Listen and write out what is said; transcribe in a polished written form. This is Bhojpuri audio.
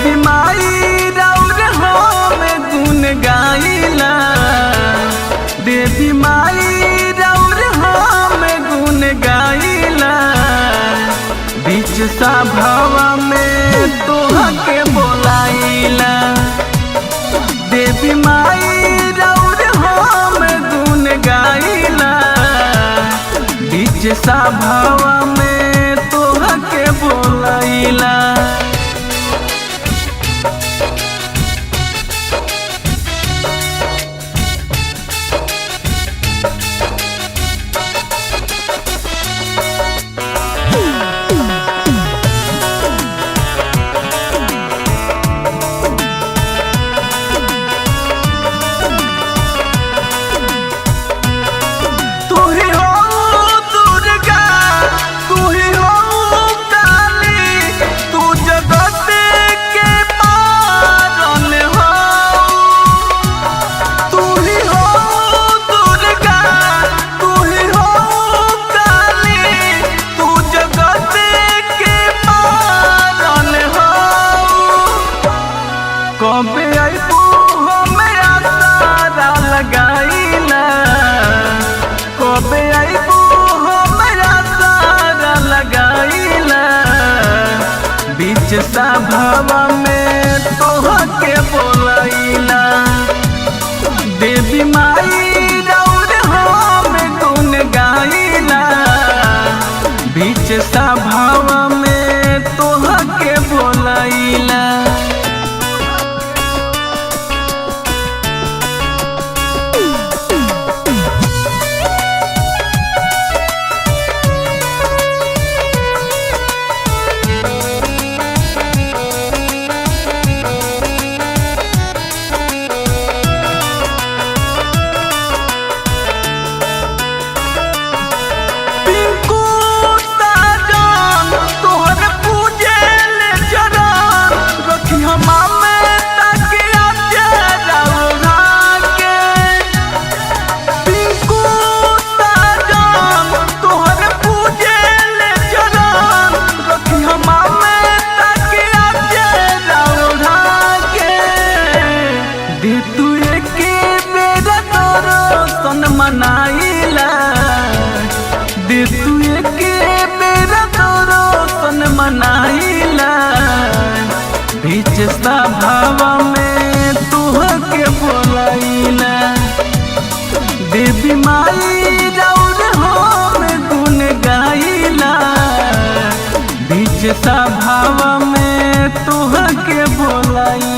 देवी माई राउर हम गुन गाइला, देवी माई राउर हम गुन गाइला। बीच सभावा में तोहके बोलाइला, देवी माई राउर हम गुन गाइला। बीच सभावा में तोहके बोलाइला। कबे आइबू हमें आसारा लगाइला, कबे आइबू हमें आसारा लगाइला। बीच सभावा में तोहके बोलाइला, देवी माई राउर हम गुन गाइला। बीच सभावा में तोहके बोलाइला। मनाइला दे तू एके बेरा तोरो सन मनाइला। बीच सभावा में तोहके बोलाइला, देवी माई राउर हम गुन गाइला। बीच सभावा में तोहके बोलाइला।